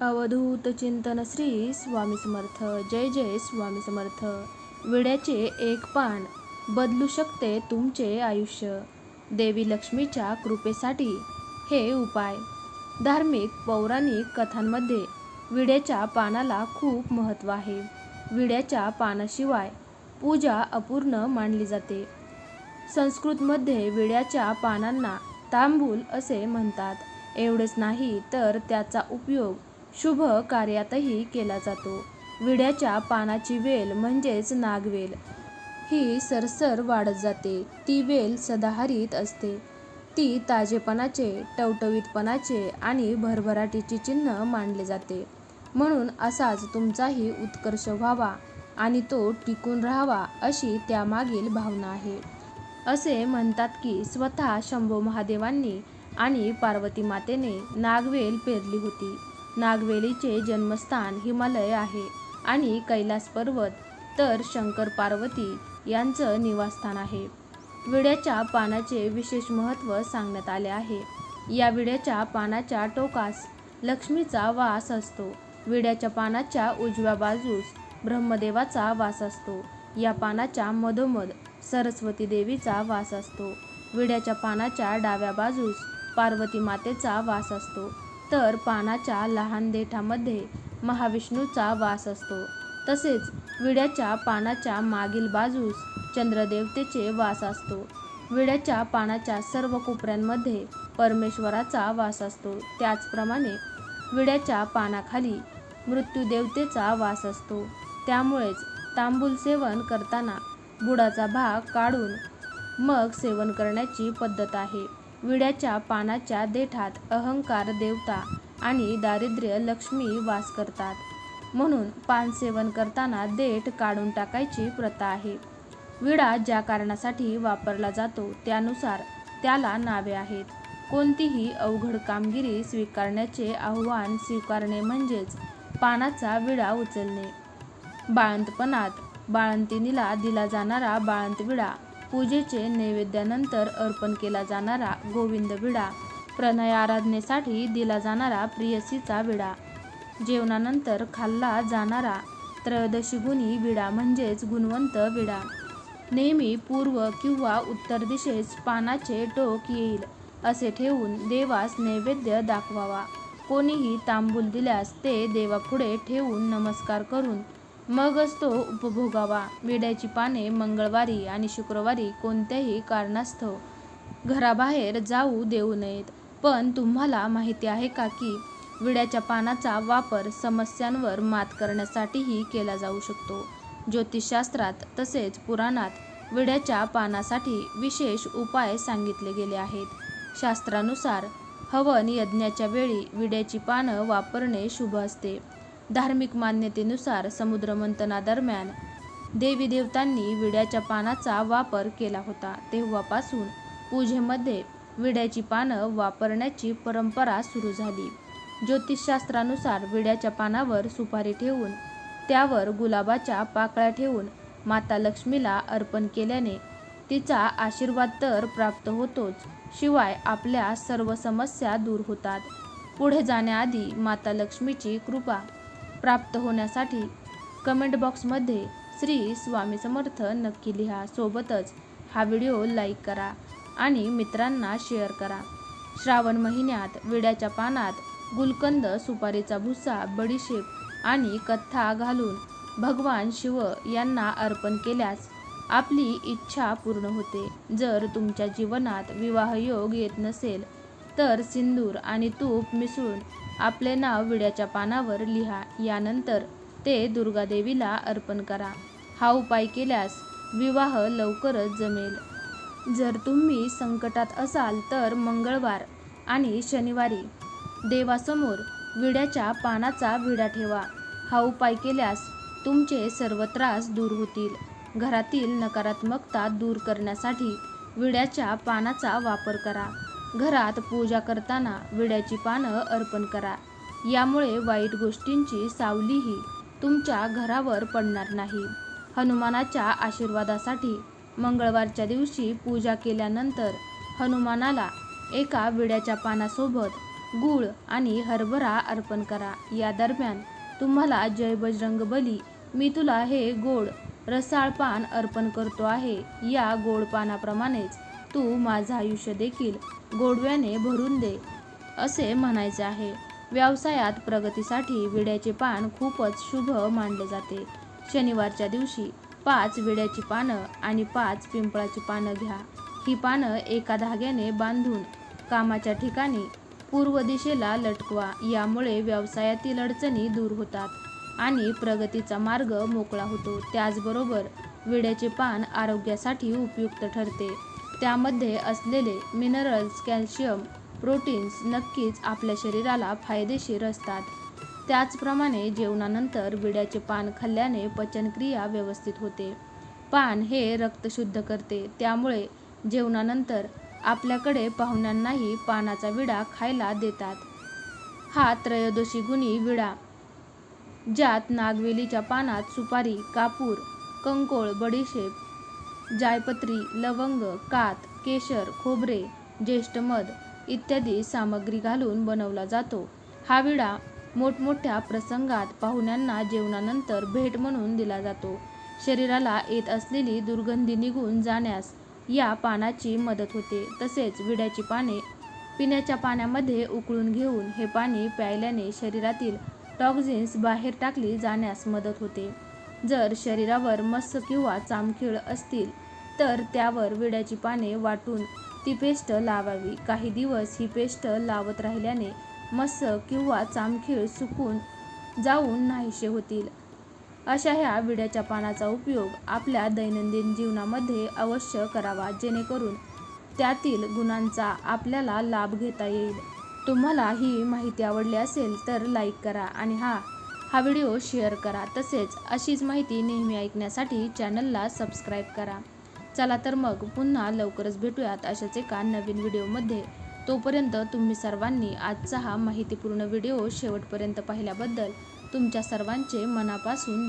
अवधूत चिंतन श्री स्वामी समर्थ. जय जय स्वामी समर्थ. विड्याचे एक पान बदलू शकते तुमचे आयुष्य. देवी लक्ष्मीच्या कृपेसाठी हे उपाय. धार्मिक पौराणिक कथांमध्ये विड्याच्या पानाला खूप महत्त्व आहे. विड्याच्या पानाशिवाय पूजा अपूर्ण मानली जाते. संस्कृतमध्ये विड्याच्या पानांना तांबूल असे म्हणतात. एवढेच नाही तर त्याचा उपयोग शुभ कार्यातही केला जातो. विड्याच्या पानाची वेल म्हणजेच नागवेल ही सरसर वाढत जाते. ती वेल सदाहरित असते. ती ताजेपणाचे, टवटवीतपणाचे आणि भरभराटीचे चिन्ह मानले जाते. म्हणून असाच तुमचाही उत्कर्ष व्हावा आणि तो टिकून राहावा अशी त्यामागील भावना आहे. असे म्हणतात की स्वतः शंभो महादेवांनी आणि पार्वती मातेने नागवेल पेरली होती. नागवेलीचे जन्मस्थान हिमालय आहे आणि कैलास पर्वत तर शंकर पार्वती यांचं निवासस्थान आहे. विड्याच्या पानाचे विशेष महत्त्व सांगण्यात आले आहे. या विड्याच्या पानाच्या टोकास लक्ष्मीचा वास असतो. विड्याच्या पानाच्या उजव्या बाजूस ब्रह्मदेवाचा वास असतो. या पानाच्या मधोमध सरस्वती देवीचा वास असतो. विड्याच्या पानाच्या डाव्या बाजूस पार्वती मातेचा वास असतो. तर पानाच्या लहान देठामध्ये महाविष्णूचा वास असतो. तसेच विड्याच्या पानाच्या मागील बाजूस चंद्रदेवतेचे वास असतो. विड्याच्या पानाच्या सर्व कोपऱ्यांमध्ये परमेश्वराचा वास असतो. त्याचप्रमाणे विड्याच्या पानाखाली मृत्यूदेवतेचा वास असतो. त्यामुळेच तांबूल सेवन करताना बुडाचा भाग काढून मग सेवन करण्याची पद्धत आहे. विड्याच्या पानाच्या देठात अहंकार देवता आणि दारिद्र्य लक्ष्मी वास करतात. म्हणून पान सेवन करताना देठ काढून टाकायची प्रथा आहे. विडा ज्या कारणासाठी वापरला जातो त्यानुसार त्याला नावे आहेत. कोणतीही अवघड कामगिरी स्वीकारण्याचे आव्हान स्वीकारणे म्हणजेच पानाचा विडा उचलणे. बाळंतपणात बाळंतिणीला दिला जाणारा बाळंत विडा, पूजेचे नैवेद्यानंतर अर्पण केला जाणारा गोविंद विडा, प्रणय आराधनेसाठी दिला जाणारा प्रियसीचा विडा, जेवणानंतर खाल्ला जाणारा त्रयोदशी गुणी विडा म्हणजेच गुणवंत विडा, नेहमी पूर्व किंवा उत्तर दिशेस पानाचे टोक येईल असे ठेवून देवास नैवेद्य दाखवावा. कोणीही तांबूल दिल्यास ते देवापुढे ठेवून नमस्कार करून मगच तो उपभोगावा. विड्याची पाने मंगळवारी आणि शुक्रवारी कोणत्याही कारणास्तव घराबाहेर जाऊ देऊ नयेत. पण तुम्हाला माहिती आहे का की विड्याच्या पानाचा वापर समस्यांवर मात करण्यासाठीही केला जाऊ शकतो. ज्योतिषशास्त्रात तसेच पुराणात विड्याच्या पानासाठी विशेष उपाय सांगितले गेले आहेत. शास्त्रानुसार हवन यज्ञाच्या वेळी विड्याची पानं वापरणे शुभ असते. धार्मिक मान्यतेनुसार समुद्रमंथनादरम्यान देवी देवतांनी विड्याच्या पानाचा वापर केला होता. तेव्हापासून पूजेमध्ये विड्याची पानं वापरण्याची परंपरा सुरू झाली. ज्योतिषशास्त्रानुसार विड्याच्या पानावर सुपारी ठेवून त्यावर गुलाबाच्या पाकळ्या ठेवून माता लक्ष्मीला अर्पण केल्याने तिचा आशीर्वाद तर प्राप्त होतोच, शिवाय आपल्या सर्व समस्या दूर होतात. पुढे जाण्याआधी माता लक्ष्मीची कृपा प्राप्त होण्यासाठी कमेंट बॉक्समध्ये श्री स्वामी समर्थ नक्की लिहा. सोबतच हा व्हिडिओ लाईक करा आणि मित्रांना शेअर करा. श्रावण महिन्यात विड्याच्या पानात गुलकंद, सुपारीचा भुसा, बडीशेप आणि कथ्था घालून भगवान शिव यांना अर्पण केल्यास आपली इच्छा पूर्ण होते. जर तुमच्या जीवनात विवाहयोग येत नसेल तर सिंदूर आणि तूप मिसळून आपले नाव विड्याच्या पानावर लिहा. यानंतर ते दुर्गादेवीला अर्पण करा. हा उपाय केल्यास विवाह लवकरच जमेल. जर तुम्ही संकटात असाल तर मंगळवार आणि शनिवारी देवासमोर विड्याच्या पानाचा विडा ठेवा. हा उपाय केल्यास तुमचे सर्व त्रास दूर होतील. घरातील नकारात्मकता दूर करण्यासाठी विड्याच्या पानाचा वापर करा. घरात पूजा करताना विड्याची पानं अर्पण करा. यामुळे वाईट गोष्टींची सावलीही तुमच्या घरावर पडणार नाही. हनुमानाच्या आशीर्वादासाठी मंगळवारच्या दिवशी पूजा केल्यानंतर हनुमानाला एका विड्याच्या पानासोबत गूळ आणि हरभरा अर्पण करा. या दरम्यान तुम्हाला जय बजरंग बली, मी तुला हे गोड रसाळ पान अर्पण करतो आहे. या गोड पानाप्रमाणेच तू माझं आयुष्य देखील गोडव्याने भरून दे, असे म्हणायचे आहे. व्यवसायात प्रगतीसाठी विड्याचे पान खूपच शुभ मानले जाते. शनिवारच्या दिवशी 5 विड्याची पानं आणि 5 पिंपळाची पानं घ्या. ही पानं एका धाग्याने बांधून कामाच्या ठिकाणी पूर्व दिशेला लटकवा. यामुळे व्यवसायातील अडचणी दूर होतात आणि प्रगतीचा मार्ग मोकळा होतो. त्याचबरोबर विड्याचे पान आरोग्यासाठी उपयुक्त ठरते. त्यामध्ये असलेले मिनरल्स, कॅल्शियम, प्रोटीन्स नक्कीच आपल्या शरीराला फायदेशीर असतात. त्याचप्रमाणे जेवणानंतर विड्याचे पान खाल्ल्याने पचनक्रिया व्यवस्थित होते. पान हे रक्त शुद्ध करते. त्यामुळे जेवणानंतर आपल्याकडे पाहुण्यांनाही पानाचा विडा खायला देतात. हा त्रयोदशी गुणी विडा, ज्यात नागवेलीच्या पानात सुपारी, कापूर, कंकोळ, बडीशेप, जायपत्री, लवंग, कात, केशर, खोबरे, ज्येष्ठ मध इत्यादी सामग्री घालून बनवला जातो. हा विडा मोठमोठ्या प्रसंगात पाहुण्यांना जेवणानंतर भेट म्हणून दिला जातो. शरीराला येत असलेली दुर्गंधी निघून जाण्यास या पानाची मदत होते. तसेच विड्याची पाने पिण्याच्या पाण्यामध्ये उकळून घेऊन हे पाणी प्यायल्याने शरीरातील टॉक्झिन्स बाहेर टाकली जाण्यास मदत होते. जर शरीरावर मस्स किंवा चामखीळ असतील तर त्यावर विड्याची पाने वाटून ती पेस्ट लावावी. काही दिवस ही पेस्ट लावत राहिल्याने मस्स किंवा चामखीळ सुकून जाऊन नाहीसे होतील. अशा ह्या विड्याच्या पानाचा उपयोग आपल्या दैनंदिन जीवनामध्ये अवश्य करावा, जेणेकरून त्यातील गुणांचा आपल्याला लाभ घेता येईल. तुम्हाला ही माहिती आवडली असेल तर लाईक करा आणि हा व्हिडिओ शेअर करा. तसेच अशीच माहिती नेहमी ऐकण्यासाठी चॅनलला सबस्क्राईब करा. चला तर मग पुन्हा लवकरच भेटूयात अशाच एका नवीन व्हिडिओमध्ये. तोपर्यंत तुम्ही सर्वांनी आजचा हा माहितीपूर्ण व्हिडिओ शेवटपर्यंत पाहिल्याबद्दल तुमच्या सर्वांचे मनापासून